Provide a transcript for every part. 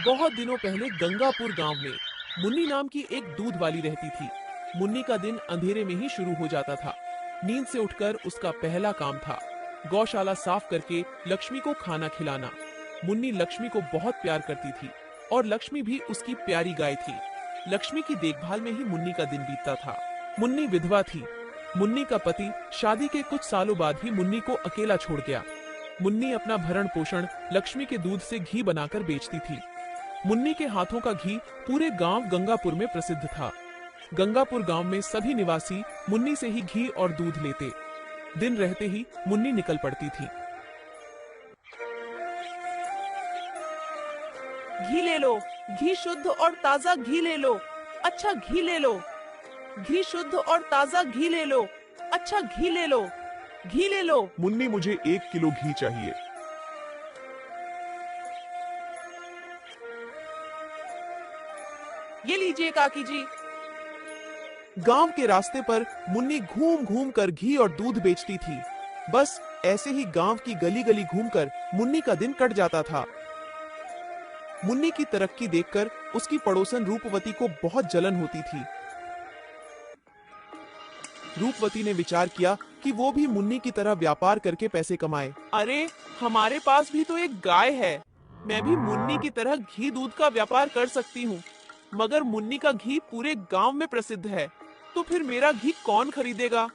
बहुत दिनों पहले गंगापुर गांव में मुन्नी नाम की एक दूध वाली रहती थी। मुन्नी का दिन अंधेरे में ही शुरू हो जाता था। नींद से उठकर उसका पहला काम था गौशाला साफ करके लक्ष्मी को खाना खिलाना। मुन्नी लक्ष्मी को बहुत प्यार करती थी और लक्ष्मी भी उसकी प्यारी गाय थी। लक्ष्मी की देखभाल में ही मुन्नी का दिन बीतता था। मुन्नी विधवा थी। मुन्नी का पति शादी के कुछ सालों बाद ही मुन्नी को अकेला छोड़ गया। मुन्नी अपना भरण पोषण लक्ष्मी के दूध से घी बनाकर बेचती थी। मुन्नी के हाथों का घी पूरे गांव गंगापुर में प्रसिद्ध था। गंगापुर गांव में सभी निवासी मुन्नी से ही घी और दूध लेते। दिन रहते ही मुन्नी निकल पड़ती थी। घी ले लो, घी शुद्ध और ताजा घी ले लो, अच्छा घी ले लो। घी शुद्ध और ताजा घी ले लो, अच्छा घी ले लो, घी ले लो। मुन्नी मुझे 1 किलो घी चाहिए। ये लीजिए काकी जी। गांव के रास्ते पर मुन्नी घूम घूम कर घी और दूध बेचती थी। बस ऐसे ही गांव की गली गली घूमकर मुन्नी का दिन कट जाता था। मुन्नी की तरक्की देखकर उसकी पड़ोसन रूपवती को बहुत जलन होती थी। रूपवती ने विचार किया कि वो भी मुन्नी की तरह व्यापार करके पैसे कमाए। अरे हमारे पास भी तो एक गाय है, मैं भी मुन्नी की तरह घी दूध का व्यापार कर सकती हूँ। मगर मुन्नी का घी पूरे गांव में प्रसिद्ध है, तो फिर मेरा घी कौन खरीदेगा?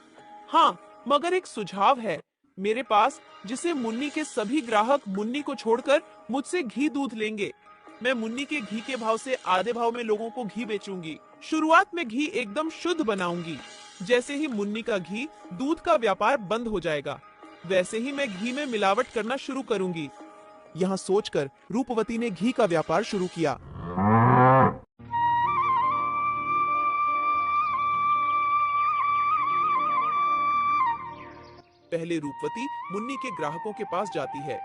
हाँ, मगर एक सुझाव है मेरे पास, जिसे मुन्नी के सभी ग्राहक मुन्नी को छोड़कर मुझसे घी दूध लेंगे। मैं मुन्नी के घी के भाव से आधे भाव में लोगों को घी बेचूंगी। शुरुआत में घी एकदम शुद्ध बनाऊंगी। जैसे ही मुन्नी का घी दूध का व्यापार बंद हो जाएगा, वैसे ही मैं घी में मिलावट करना शुरू करूंगी। यहाँ सोचकर रूपवती ने घी का व्यापार शुरू किया। पहले रूपवती मुन्नी के ग्राहकों के पास जाती है।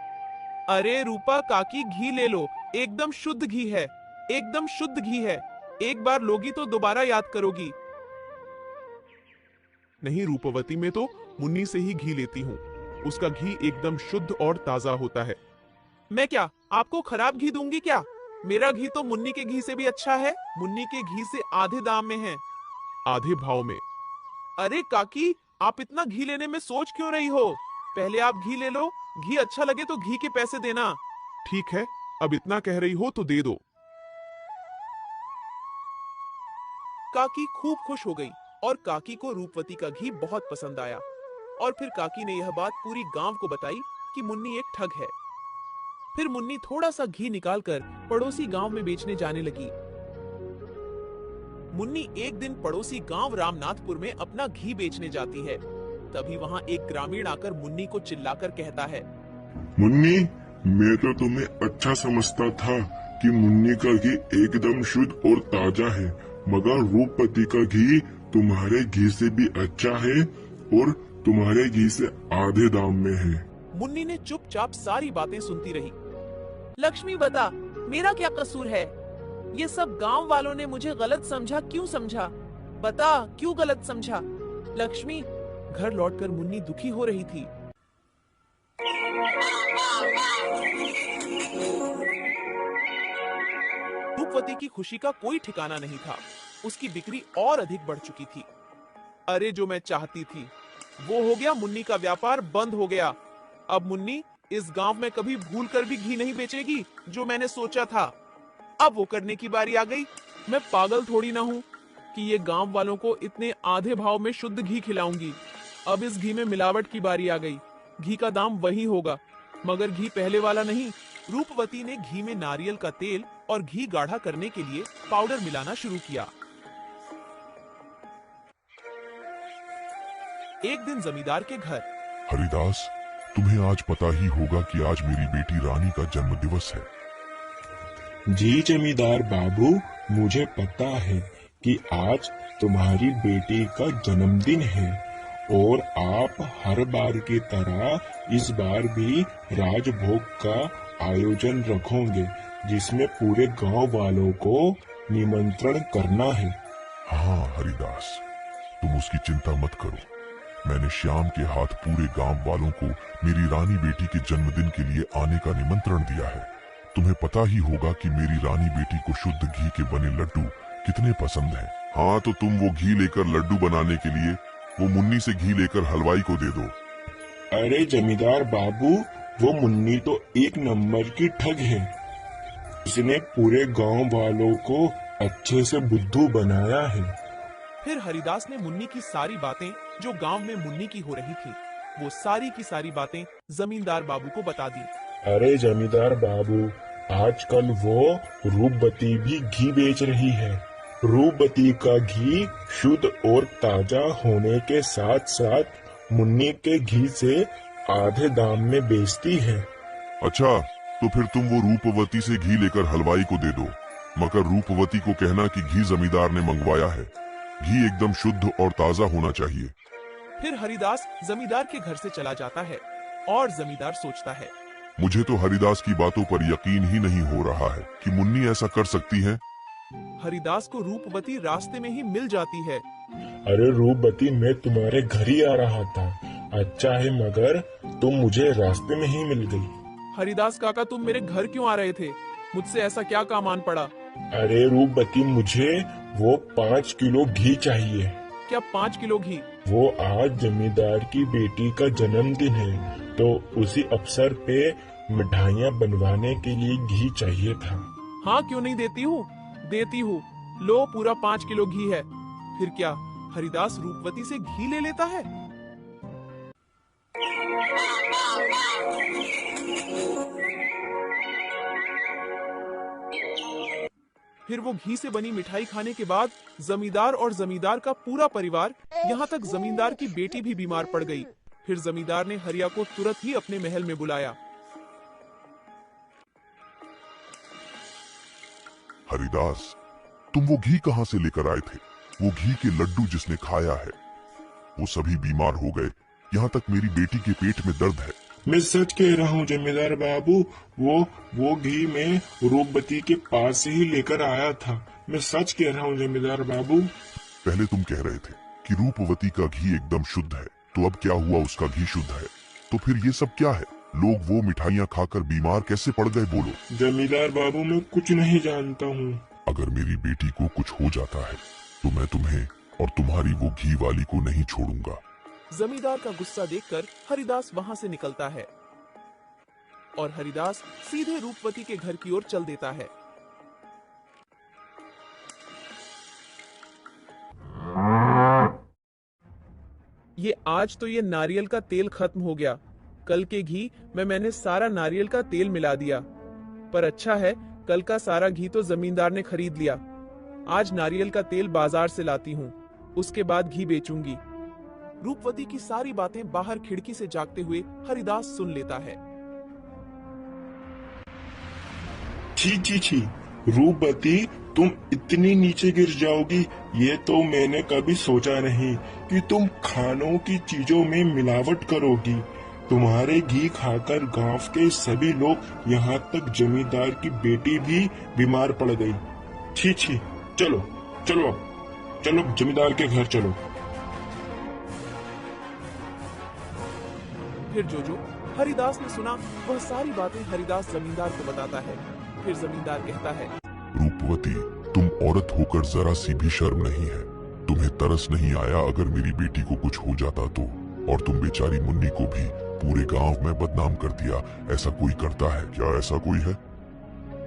अरे रूपा काकी, घी ले लो, एकदम शुद्ध घी है, एकदम शुद्ध घी है। एक बार लोगी तो दोबारा याद करोगी। नहीं रूपवती, मैं तो मुन्नी से ही घी लेती हूँ। उसका घी एकदम शुद्ध और ताजा होता है। मैं क्या आपको खराब घी दूंगी क्या? मेरा घी तो मुन्नी के घी से भी अच्छा है। मुन्नी के घी से आधे दाम में है। आधे भाव में? अरे काकी, आप इतना घी लेने में सोच क्यों रही हो? पहले आप घी ले लो, घी अच्छा लगे तो घी के पैसे देना। ठीक है, अब इतना कह रही हो तो दे दो। काकी खूब खुश हो गई और काकी को रूपवती का घी बहुत पसंद आया। और फिर काकी ने यह बात पूरी गांव को बताई कि मुन्नी एक ठग है। फिर मुन्नी थोड़ा सा घी निकालकर पड़ोसी गांव में बेचने जाने लगी। मुन्नी एक दिन पड़ोसी गांव रामनाथपुर में अपना घी बेचने जाती है। तभी वहां एक ग्रामीण आकर मुन्नी को चिल्लाकर कहता है, मुन्नी, मैं तो तुम्हें अच्छा समझता था कि मुन्नी का घी एकदम शुद्ध और ताजा है, मगर रूपवती का घी तुम्हारे घी से भी अच्छा है और तुम्हारे घी से आधे दाम में है। मुन्नी ने चुपचाप सारी बातें सुनती रही। लक्ष्मी बता, मेरा क्या कसूर है? ये सब गांव वालों ने मुझे गलत समझा, क्यों समझा? बता, क्यों गलत समझा? लक्ष्मी। घर लौटकर मुन्नी दुखी हो रही थी। रूपवती की खुशी का कोई ठिकाना नहीं था। उसकी बिक्री और अधिक बढ़ चुकी थी। अरे जो मैं चाहती थी वो हो गया, मुन्नी का व्यापार बंद हो गया। अब मुन्नी इस गांव में कभी भूल कर भी घी नहीं बेचेगी, जो मैंने सोचा था। अब वो करने की बारी आ गई। मैं पागल थोड़ी ना हूँ कि ये गांव वालों को इतने आधे भाव में शुद्ध घी खिलाऊंगी। अब इस घी में मिलावट की बारी आ गई। घी का दाम वही होगा, मगर घी पहले वाला नहीं। रूपवती ने घी में नारियल का तेल और घी गाढ़ा करने के लिए पाउडर मिलाना शुरू किया। एक दिन जमींदार के घर। हरिदास, तुम्हें आज पता ही होगा कि आज मेरी बेटी रानी का जन्म दिवस है। जी जमींदार बाबू, मुझे पता है कि आज तुम्हारी बेटी का जन्मदिन है और आप हर बार की तरह इस बार भी राजभोग का आयोजन रखोगे, जिसमें पूरे गांव वालों को निमंत्रण करना है। हाँ हरिदास, तुम उसकी चिंता मत करो। मैंने श्याम के हाथ पूरे गांव वालों को मेरी रानी बेटी के जन्मदिन के लिए आने का निमंत्रण दिया है। तुम्हें पता ही होगा कि मेरी रानी बेटी को शुद्ध घी के बने लड्डू कितने पसंद हैं। हाँ, तो तुम वो घी लेकर लड्डू बनाने के लिए वो मुन्नी से घी लेकर हलवाई को दे दो। अरे जमींदार बाबू, वो मुन्नी तो एक नंबर की ठग है। उसने पूरे गांव वालों को अच्छे से बुद्धू बनाया है। फिर हरिदास ने मुन्नी की सारी बातें जो गांव में मुन्नी की हो रही थी, वो सारी की सारी बातें जमींदार बाबू को बता दी। अरे जमींदार बाबू, आजकल वो रूपवती भी घी बेच रही है। रूपवती का घी शुद्ध और ताजा होने के साथ साथ मुन्नी के घी से आधे दाम में बेचती है। अच्छा, तो फिर तुम वो रूपवती से घी लेकर हलवाई को दे दो, मगर रूपवती को कहना कि घी जमींदार ने मंगवाया है। घी एकदम शुद्ध और ताजा होना चाहिए। फिर हरिदास जमींदार के घर से चला जाता है और जमींदार सोचता है, मुझे तो हरिदास की बातों पर यकीन ही नहीं हो रहा है कि मुन्नी ऐसा कर सकती है। हरिदास को रूपवती रास्ते में ही मिल जाती है। अरे रूपवती, मैं तुम्हारे घर ही आ रहा था। अच्छा है, मगर तुम मुझे रास्ते में ही मिल गई। हरिदास काका, तुम मेरे घर क्यों आ रहे थे? मुझसे ऐसा क्या काम आन पड़ा? अरे रूपवती, मुझे वो 5 किलो घी चाहिए। क्या 5 किलो घी? वो आज जमींदार की बेटी का जन्मदिन है, तो उसी अवसर पे मिठाइयाँ बनवाने के लिए घी चाहिए था। हाँ, क्यों नहीं देती हूँ, देती हूँ। लो, पूरा 5 किलो घी है। फिर क्या हरिदास रूपवती से घी ले लेता है? फिर वो घी से बनी मिठाई खाने के बाद जमींदार और जमींदार का पूरा परिवार, यहाँ तक जमींदार की बेटी भी बीमार पड़ गई। फिर जमींदार ने हरिया को तुरंत ही अपने महल में बुलाया। हरिदास, तुम वो घी कहाँ से लेकर आए थे? वो घी के लड्डू जिसने खाया है वो सभी बीमार हो गए। यहाँ तक मेरी बेटी के पेट में दर्द है। मैं सच कह रहा हूँ जमींदार बाबू, वो घी मैं रूपवती के पास से ही लेकर आया था। मैं सच कह रहा हूँ जमींदार बाबू। पहले तुम कह रहे थे कि रूपवती का घी एकदम शुद्ध है, तो अब क्या हुआ उसका घी शुद्ध है? तो फिर ये सब क्या है? लोग वो मिठाइयाँ खाकर बीमार कैसे पड़ गए, बोलो। जमींदार बाबू, मैं कुछ नहीं जानता हूँ। अगर मेरी बेटी को कुछ हो जाता है तो मैं तुम्हें और तुम्हारी वो घी वाली को नहीं छोड़ूंगा। जमींदार का गुस्सा देखकर हरिदास वहां से निकलता है और हरिदास सीधे रूपवती के घर की ओर चल देता है। ये आज तो ये नारियल का तेल खत्म हो गया। कल के घी में मैंने सारा नारियल का तेल मिला दिया। पर अच्छा है, कल का सारा घी तो जमींदार ने खरीद लिया। आज नारियल का तेल बाजार से लाती हूँ, उसके बाद घी बेचूंगी। रूपवती की सारी बातें बाहर खिड़की से झांकते हुए हरिदास सुन लेता है। छी छी छी, रूपवती, तुम इतनी नीचे गिर जाओगी, ये तो मैंने कभी सोचा नहीं कि तुम खानों की चीजों में मिलावट करोगी। तुम्हारे घी खाकर गांव के सभी लोग, यहाँ तक जमींदार की बेटी भी बीमार पड़ गई। छी छी, चलो चलो चलो जमींदार के घर चलो। फिर जो हरिदास ने सुना वह सारी बातें हरिदास जमींदार को बताता है। फिर जमींदार कहता है, रूपवती, तुम औरत होकर जरा सी भी शर्म नहीं है। तुम्हें तरस नहीं आया अगर मेरी बेटी को कुछ हो जाता तो? और तुम बेचारी मुन्नी को भी पूरे गांव में बदनाम कर दिया। ऐसा कोई करता है क्या? ऐसा कोई है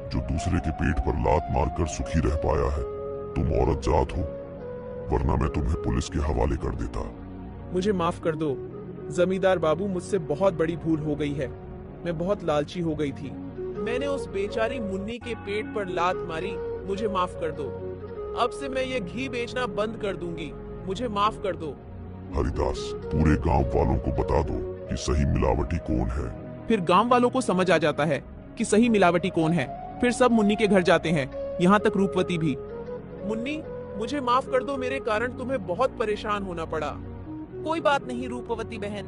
जो दूसरे के पेट पर लात मारकर सुखी रह पाया है? तुम औरत जात हो, वरना मैं तुम्हें पुलिस के हवाले कर देता। मुझे माफ कर दो जमींदार बाबू, मुझसे बहुत बड़ी भूल हो गई है। मैं बहुत लालची हो गई थी। मैंने उस बेचारी मुन्नी के पेट पर लात मारी। मुझे माफ कर दो। अब से मैं ये घी बेचना बंद कर दूंगी। मुझे माफ कर दो। हरिदास, पूरे गांव वालों को बता दो कि सही मिलावटी कौन है। फिर गांव वालों को समझ आ जाता है कि सही मिलावटी कौन है। फिर सब मुन्नी के घर जाते हैं, यहाँ तक रूपवती भी। मुन्नी, मुझे माफ कर दो, मेरे कारण तुम्हें बहुत परेशान होना पड़ा। कोई बात नहीं रूपवती बहन,